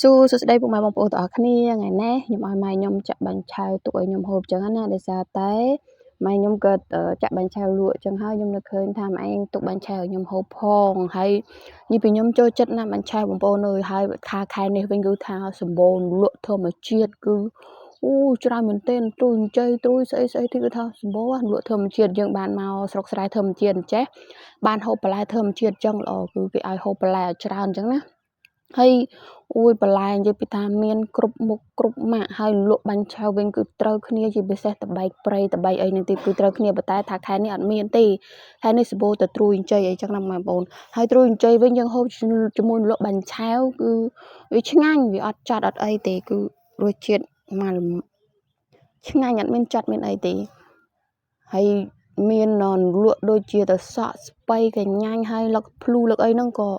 សួរសួស្តីពុកម៉ែបងប្អូនទាំងអស់គ្នាថ្ងៃនេះខ្ញុំឲ្យម៉ែខ្ញុំចាក់បាញ់ឆៅទុកឲ្យខ្ញុំហូបចឹងណាដោយសារតែម៉ែខ្ញុំក៏ចាក់បាញ់ឆៅលក់ចឹងហើយខ្ញុំនឹកឃើញថាម៉ែឯងទុកបាញ់ឆៅឲ្យខ្ញុំហូបផងហើយនិយាយពីខ្ញុំចូលចិត្តណាស់បាញ់ឆៅបងប្អូនអើយហើយថាខែនេះវិញគឺថាសម្បូរលក់ធម្មជាតិគឺអូច្រើនមែនទែនទ្រូយចៃទ្រូយស្អីទីគឺថាសម្បូរលក់ធម្មជាតិយើងបានមកស្រុកស្រែធម្មជាតិអញ្ចេះបានហូបបន្លែធម្មជាតិចឹងល្អគឺគេឲ្យហូបបន្លែឲ្យច្រើនចឹងណាហើយអូយបន្លែនិយាយពីថាមានគ្រប់មុខគ្រប់ម៉ាក់ហើយលក់បាញ់ឆៅវិញគឺត្រូវគ្នាជាពិសេសតបែកព្រៃតបែកអីនេះទីគឺត្រូវគ្នាប៉ុន្តែថាខែនេះអត់មានទេខែនេះសម្បូរតែទ្រូយចៃអីចឹងណាបងប្អូនហើយទ្រូយចៃវិញយើងហូបជាមួយលក់បាញ់ឆៅគឺវាឆ្ងាញ់វាអត់ចាត់អត់អីទេគឺរសជាតិមកឆ្ងាញ់អត់មានចាត់មានអីទេហើយមានលក់ដូចជាទៅសក់ស្បៃកញ្ញាញ់ហើយលឹកភ្លូលឹកអីហ្នឹងក៏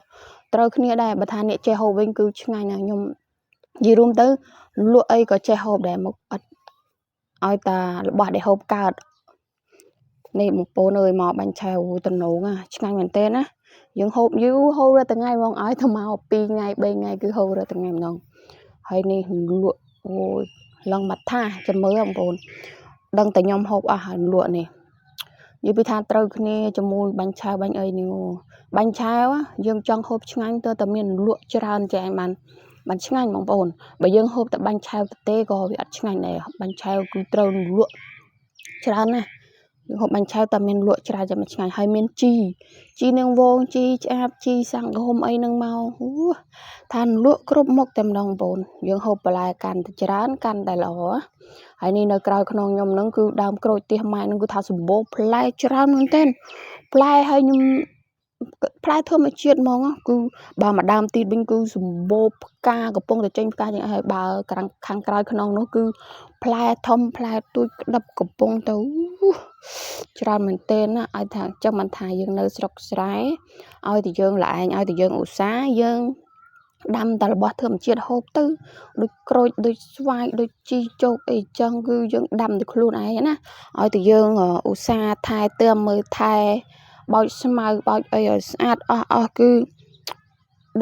ត្រូវគ្នាដែរបើថាអ្នកចេះហូបវិញគឺឆ្ងាញ់ណាស់ខ្ញុំនិយាយរួមទៅលក់អីក៏ចេះហូបដែរមកអត់ឲ្យតារបស់ដែលហូបកើតនេះបងប្អូនអើយមកបាញ់ឆៅតំណងឆ្ងាញ់មែនទែនណាយើងហូបយូរហូបរាល់ថ្ងៃហ្មងឲ្យទៅមក2ថ្ងៃ3ថ្ងៃគឺហូបរាល់ថ្ងៃម្ដងហើយនេះលក់អូយឡងបាត់ថាចាំមើលបងប្អូនដឹងតែខ្ញុំហូបអស់ហើយលក់នេះនិយាយពីថាត្រូវគ្នាជាមួយបាញ់ឆៅបាញ់អីនេះបាញ់ឆៅយើងចង់ហូបឆ្ងាញ់ទៅតែមានលក់ច្រើនចែងបានឆ្ងាញ់បងប្អូនបើយើងហូបតែបាញ់ឆៅទេក៏វាអត់ឆ្ងាញ់ដែរបាញ់ឆៅគឺត្រូវលក់ច្រើនណាស់យើងហូបបាញ់ឆៅតែមានលក់ច្រើនតែមិនឆ្ងាញ់ហើយមានជីនឹងវងជីឆ្អាបជីសង្ឃហុំអីនឹងមកថាលក់គ្រប់មុខតែម្ដងបងប្អូនយើងហូបបន្លែកាន់តែច្រើនកាន់តែល្អហើយនេះនៅក្រៅខ្នងខ្ញុំហ្នឹងគឺដើមក្រូចទៀសម៉ែហ្នឹងគឺថាសម្បូរផ្លែច្រើនមែនទែនផ្លែហើយខ្ញុំផ្លែធម្មជាតិហ្មងគឺបើមកដើមទីវិញគឺសម្បូរផ្កាកំពុងតែចេញផ្កាយ៉ាងហើយបើខាងក្រោយខ្នងនោះគឺផ្លែធំផ្លែទូចក្តឹបកំពុងទៅច្រើនមែនទែនណាឲ្យថាចឹងមិនថាយើងនៅស្រុកស្រែឲ្យតែយើងល្អឯងឲ្យតែយើងឧស្សាហ៍យើងដាំតែរបស់ធម្មជាតិហូបទៅដូចក្រូចដូចស្វាយដូចជីជោគអីចឹងគឺយើងដាំតែខ្លួនឯងណាឲ្យតែយើងឧស្សាហ៍ថែទាំមើលថែបោចស្មៅបោចអីឲ្យស្អាតអស់គឺ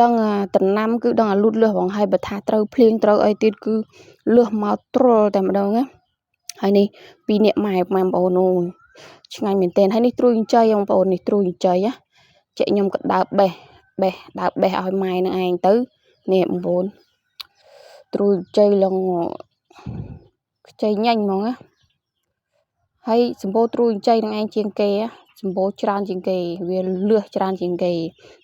ដឹងតំណាំគឺដឹងឲ្យលូតលាស់ហ្មងហើយបើថាត្រូវភ្លៀងត្រូវអីទៀតគឺលាស់មកទ្រុលតែម្ដងណាហើយនេះពីអ្នកម៉ែបងប្អូនអូយឆ្ងាញ់មែនទែនហើយនេះទ្រូយចៃបងប្អូននេះទ្រូយចៃចាក់ខ្ញុំក៏ដើរបេះឲ្យម៉ែនឹងឯងទៅនេះបងប្អូនទ្រូយចៃឡងខ្ចីញ៉ាញ់ហ្មងណាហើយសម្បូរទ្រូយចៃនឹងឯងជាងគេសម្បូរច្រើនជាងគេវាលឿសច្រើនជាងគេ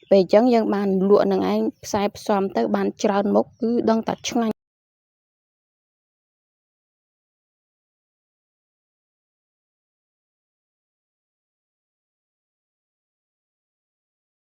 ពេលអញ្ចឹងយើងបានលក់នឹងឯងផ្សាយផ្សំទៅបានច្រើនមុខគឺដឹងតែឆ្ងាញ់